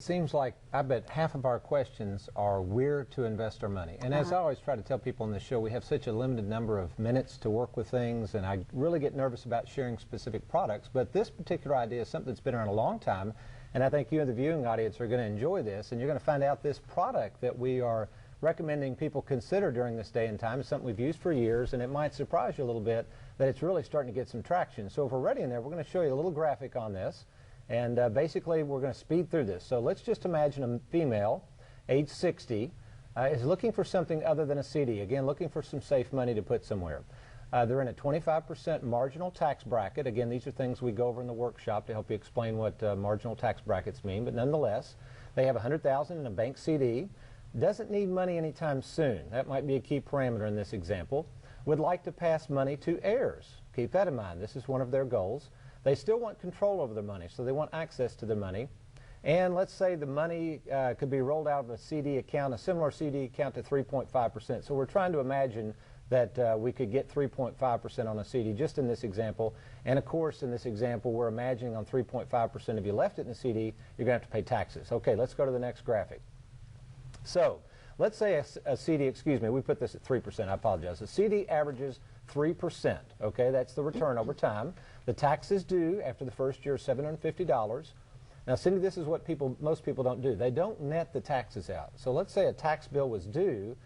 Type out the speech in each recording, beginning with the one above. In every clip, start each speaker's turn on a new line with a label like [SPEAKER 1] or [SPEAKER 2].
[SPEAKER 1] Seems like I bet half of our questions are where to invest our money. And as I always try to tell people in this show, we have such a limited number of minutes to work with things, and I really get nervous about sharing specific products. But this particular idea is something that's been around a long time, and I think you and the viewing audience are going to enjoy this, and you're going to find out this product that we are recommending people consider during this day and time is something we've used for years, and it might surprise you a little bit that it's really starting to get some traction. So if we're ready in there, we're going to show you a little graphic on this. And basically, we're going to speed through this. So let's just imagine a female, age 60, is looking for something other than a CD. Again, looking for some safe money to put somewhere. They're in a 25% marginal tax bracket. Again, these are things we go over in the workshop to help you explain what marginal tax brackets mean. But nonetheless, they have $100,000 in a bank CD. Doesn't need money anytime soon. That might be a key parameter in this example. Would like to pass money to heirs. Keep that in mind. This is one of their goals. They still want control over their money, so they want access to their money. And let's say the money could be rolled out of a CD account, a similar CD account to 3.5%. So we're trying to imagine that we could get 3.5% on a CD just in this example. And of course, in this example, we're imagining on 3.5%, if you left it in the CD, you're going to have to pay taxes. Okay, let's go to the next graphic. So let's say a CD, excuse me, we put this at 3%, I apologize. A CD averages 3%, okay, that's the return over time. The taxes due after the first year is $750. Now, Cindy, this is what most people don't do. They don't net the taxes out. So let's say a tax bill was due.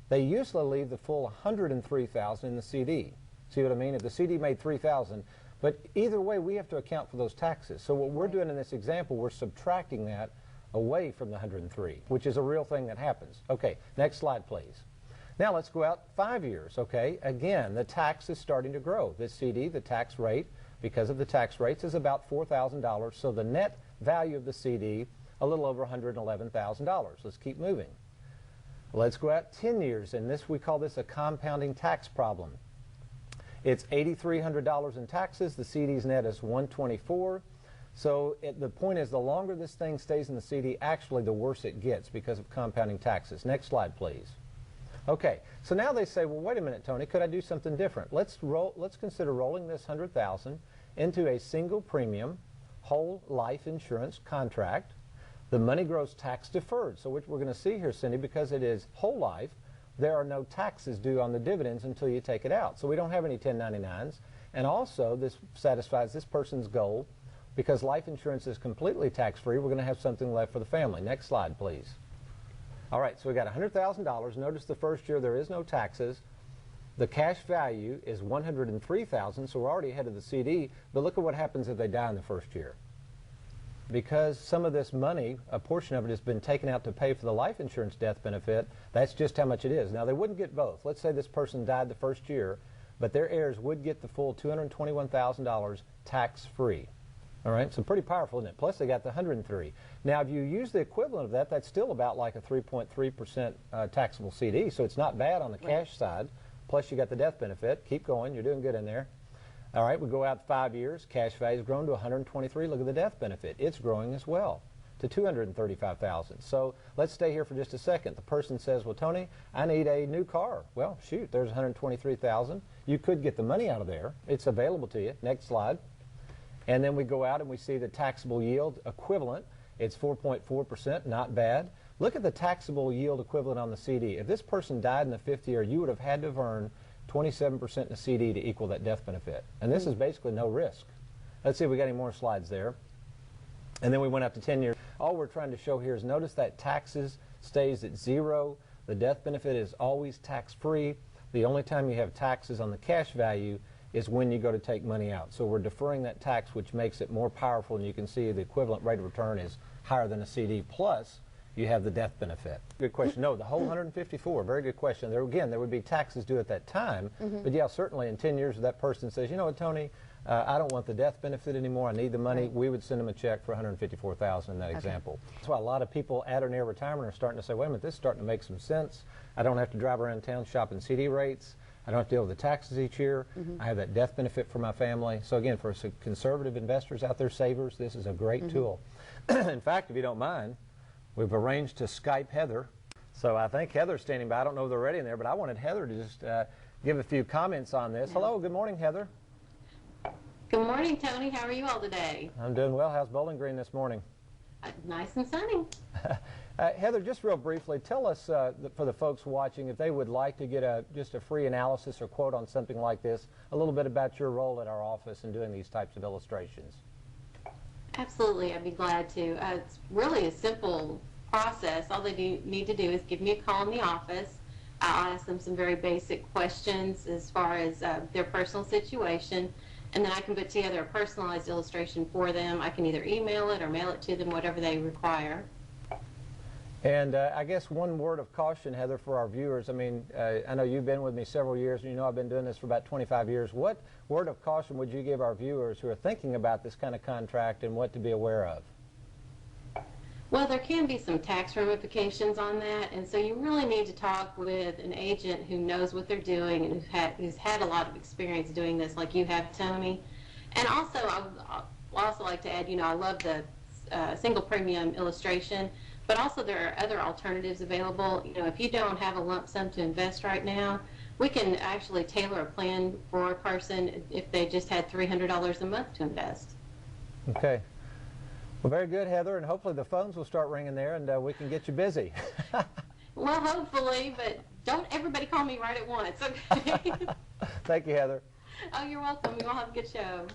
[SPEAKER 1] They usually leave the full $103,000 in the CD. See what I mean? If the CD made $3,000, but either way, we have to account for those taxes. So what we're doing in this example, we're subtracting that away from the 103, which is a real thing that happens. Okay, next slide, please. Now let's go out 5 years, okay? Again, the tax is starting to grow. This CD, the tax rate, because of the tax rates, is about $4,000. So the net value of the CD, a little over $111,000. Let's keep moving. Let's go out 10 years, and we call this a compounding tax problem. It's $8,300 in taxes. The CD's net is $124. So the point is, the longer this thing stays in the CD, actually the worse it gets because of compounding taxes. Next slide, please. Okay, so now they say, well, wait a minute, Tony, could I do something different? Let's consider rolling this $100,000 into a single premium whole life insurance contract. The money grows tax deferred. So what we're going to see here, Cindy, because it is whole life, there are no taxes due on the dividends until you take it out. So we don't have any 1099s. And also, this satisfies this person's goal. Because life insurance is completely tax-free, we're going to have something left for the family. Next slide, please. All right, so we got $100,000. Notice the first year there is no taxes. The cash value is $103,000, so we're already ahead of the CD. But look at what happens if they die in the first year. Because some of this money, a portion of it has been taken out to pay for the life insurance death benefit, that's just how much it is. Now, they wouldn't get both. Let's say this person died the first year, but their heirs would get the full $221,000 tax-free. All right, so pretty powerful, isn't it? Plus, they got the 103. Now, if you use the equivalent of that, that's still about like a 3.3% taxable CD, so it's not bad on the cash side. Plus, you got the death benefit. Keep going. You're doing good in there. All right, we go out 5 years. Cash value has grown to 123. Look at the death benefit. It's growing as well to 235,000. So let's stay here for just a second. The person says, well, Tony, I need a new car. Well, shoot, there's 123,000. You could get the money out of there. It's available to you. Next slide. And then we go out and we see the taxable yield equivalent. It's 4.4%, not bad. Look at the taxable yield equivalent on the CD. If this person died in the 5th year, you would have had to have earned 27% in the CD to equal that death benefit. And this is basically no risk. Let's see if we got any more slides there. And then we went up to 10 years. All we're trying to show here is notice that taxes stays at 0. The death benefit is always tax-free. The only time you have taxes on the cash value is when you go to take money out. So we're deferring that tax, which makes it more powerful, and you can see the equivalent rate of return is higher than a CD, plus you have the death benefit. Good question. No, the whole 154, very good question. There again, there would be taxes due at that time, but yeah, certainly in 10 years if that person says, you know what, Tony, I don't want the death benefit anymore, I need the money, we would send them a check for $154,000 in that example. That's why a lot of people at or near retirement are starting to say, wait a minute, this is starting to make some sense. I don't have to drive around town shopping CD rates. I don't have to deal with the taxes each year. I have that death benefit for my family. So again, for conservative investors out there, savers, this is a great tool. In fact, if you don't mind, we've arranged to Skype Heather. So I think Heather's standing by. I don't know if they're ready in there, but I wanted Heather to just give a few comments on this. Hello, good morning, Heather.
[SPEAKER 2] Good morning, Tony. How are you all today?
[SPEAKER 1] I'm doing well. How's Bowling Green this morning?
[SPEAKER 2] Nice and sunny.
[SPEAKER 1] Heather, just real briefly, tell us, for the folks watching, if they would like to get just a free analysis or quote on something like this, a little bit about your role at our office in doing these types of illustrations.
[SPEAKER 2] Absolutely, I'd be glad to. It's really a simple process. All they need to do is give me a call in the office. I'll ask them some very basic questions as far as their personal situation, and then I can put together a personalized illustration for them. I can either email it or mail it to them, whatever they require.
[SPEAKER 1] And I guess one word of caution, Heather, for our viewers. I mean, I know you've been with me several years, and you know I've been doing this for about 25 years. What word of caution would you give our viewers who are thinking about this kind of contract and what to be aware of?
[SPEAKER 2] Well, there can be some tax ramifications on that, and so you really need to talk with an agent who knows what they're doing and who's had a lot of experience doing this, like you have, Tony. And also, I'd also like to add, I love the single premium illustration, but also there are other alternatives available. If you don't have a lump sum to invest right now, we can actually tailor a plan for a person if they just had $300 a month to invest.
[SPEAKER 1] Okay. Well, very good, Heather, and hopefully the phones will start ringing there and we can get you busy.
[SPEAKER 2] Well, hopefully, but don't everybody call me right at once, okay?
[SPEAKER 1] Thank you, Heather.
[SPEAKER 2] Oh, you're welcome. You all have a good show.